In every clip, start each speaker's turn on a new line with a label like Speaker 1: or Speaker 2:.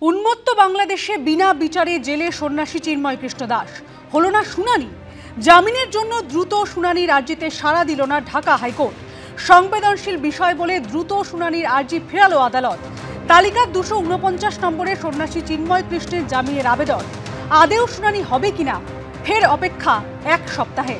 Speaker 1: উন্মত্ত বাংলাদেশে বিনা বিচারে জেলে সন্ন্যাসী চিন্ময় কৃষ্ণ দাস। হলো না শুনানি। জামিনের জন্য দ্রুত শুনানির আর্জিতে সাড়া দিল না ঢাকা হাইকোর্ট। সংবেদনশীল বিষয় বলে দ্রুত শুনানির আর্জি ফেরালো আদালত। তালিকার 249 নম্বরে সন্ন্যাসী চিন্ময় কৃষ্ণের জামিনের আবেদন। আদেও শুনানি হবে কিনা ফের অপেক্ষা এক সপ্তাহে।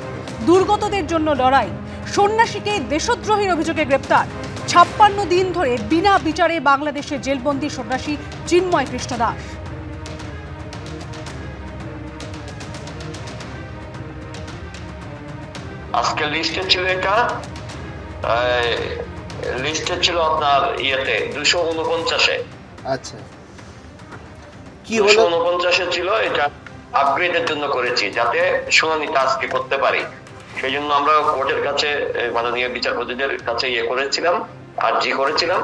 Speaker 1: দুর্গতদের জন্য লড়াই। সন্ন্যাসীকে দেশদ্রোহীর অভিযোগে গ্রেপ্তার। 56 দিন ধরে বিনা বিচারে বাংলাদেশে জেলবন্দি সন্ন্যাসী চিন্ময় কৃষ্ণ দাস।
Speaker 2: আজকে লিস্টে ছিল এটা, লিস্টে ছিল আপনার ইয়েতে 249-এ।
Speaker 3: আচ্ছা, কি হলো?
Speaker 2: 249-এ ছিল, এটা আপগ্রেডের জন্য করেছি যাতে শুনানিটা আজকে করতে পারি। সেই জন্য আমরা কোর্টের কাছে মাননীয় বিচারপতিদের কাছে করেছিলাম, আর্জি করেছিলাম।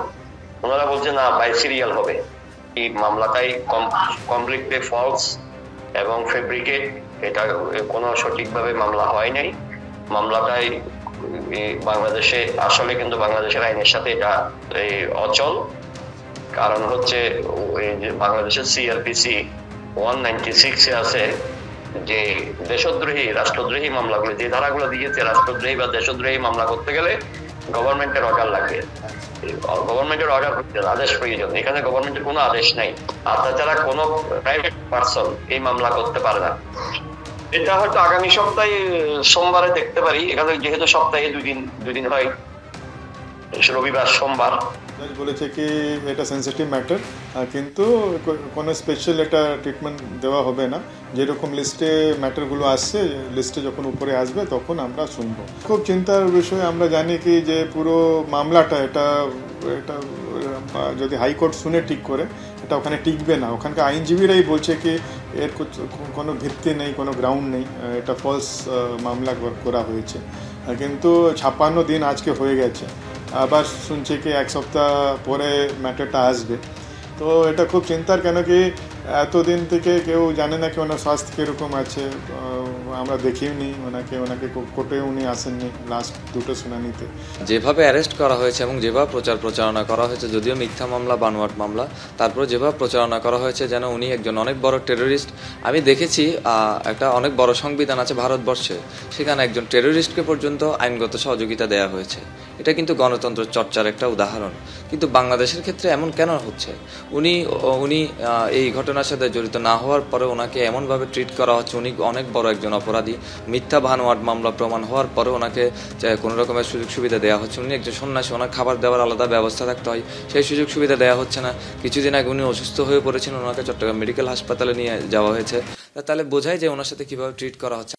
Speaker 2: ওনারা বলছে না, বাই সিরিয়াল হবে। এই মামলাটাই কমপ্লিটলি ফলস এবং ফেব্রিকেট, এটা কোনো সঠিকভাবে মামলা হয় নাই। মামলাটাই বাংলাদেশে আসলে কিন্তু বাংলাদেশের আইনের সাথে এটা অচল। কারণ হচ্ছে বাংলাদেশের সিআরপিসি 196-এ আছে যে দেশদ্রোহী রাষ্ট্রদ্রোহী মামলাগুলো, যে ধারাগুলো দিয়েছে রাষ্ট্রদ্রোহী বা দেশদ্রোহী মামলা করতে গেলে গভর্নমেন্টের অর্ডার লাগবে। গভর্নমেন্টের অর্ডার করতে আদেশ প্রয়োজন। এখানে গভর্নমেন্টের কোনো আদেশ নাই। আর তাছাড়া কোনো প্রাইভেট পার্সন এই মামলা করতে পারে না। এটা হয়তো আগামী সপ্তাহে সোমবারে দেখতে পারি। এখানে যেহেতু সপ্তাহে দুদিন হয়, রবিবার সোমবার।
Speaker 4: বলেছে কি এটা সেন্সিটিভ ম্যাটার, কিন্তু কোনো স্পেশাল এটা ট্রিটমেন্ট দেওয়া হবে না। যেরকম লিস্টে ম্যাটারগুলো আসছে, লিস্টে যখন উপরে আসবে তখন আমরা শুনবো। খুব চিন্তার বিষয়। আমরা জানি কি যে পুরো মামলাটা এটা যদি হাইকোর্ট শুনে ঠিক করে, এটা ওখানে টিকবে না। ওখানকার আইনজীবীরাই বলছে কি এর কোনো ভিত্তি নেই, কোনো গ্রাউন্ড নেই, এটা ফলস মামলা করা হয়েছে। কিন্তু 56 দিন আজকে হয়ে গেছে। আবার শুনছি কি এক সপ্তাহ পরে ম্যাটারটা আসবে। তো এটা খুব চিন্তার, কেন কি এতদিন থেকে কেউ জানে না কি ওনার স্বাস্থ্য কীরকম আছে। আমরা দেখিওনি ওনাকে কোর্টে উনি আসেননি লাস্ট দুটো শুনানিতে।
Speaker 5: যেভাবে অ্যারেস্ট করা হয়েছে এবং যেভাবে প্রচারণা করা হয়েছে, যদিও মিথ্যা মামলা, বানোয়াট মামলা, তারপর যেভাবে প্রচারণা করা হয়েছে যেন উনি একজন অনেক বড় টেররিস্ট। আমি দেখেছি একটা অনেক বড় সংবিধান আছে ভারতবর্ষে, সেখানে একজন টেররিস্টকে পর্যন্ত আইনগত সহযোগিতা দেওয়া হয়েছে। এটা কিন্তু গণতন্ত্র চর্চার একটা উদাহরণ। কিন্তু বাংলাদেশের ক্ষেত্রে এমন কেন হচ্ছে? উনি এই ঘটনার সাথে জড়িত না হওয়ার পরে ওনাকে এমনভাবে ট্রিট করা হচ্ছে। উনি অনেক বড় একজন অপরাধী। মিথ্যা বানোয়াট মামলা প্রমাণ হওয়ার পরে ওনাকে কোনো রকমের সুযোগ সুবিধা দেওয়া হচ্ছে। উনি একজন সন্ন্যাসী, ওনার খাবার দেওয়ার আলাদা ব্যবস্থা থাকতে হয়, সেই সুযোগ সুবিধা দেওয়া হচ্ছে না। কিছুদিন আগে উনি অসুস্থ হয়ে পড়েছিলেন, ওনাকে চট্টগ্রাম মেডিকেল হাসপাতালে নিয়ে যাওয়া হয়েছে। তাহলে বোঝায় যে ওনার সাথে কীভাবে ট্রিট করা হচ্ছে।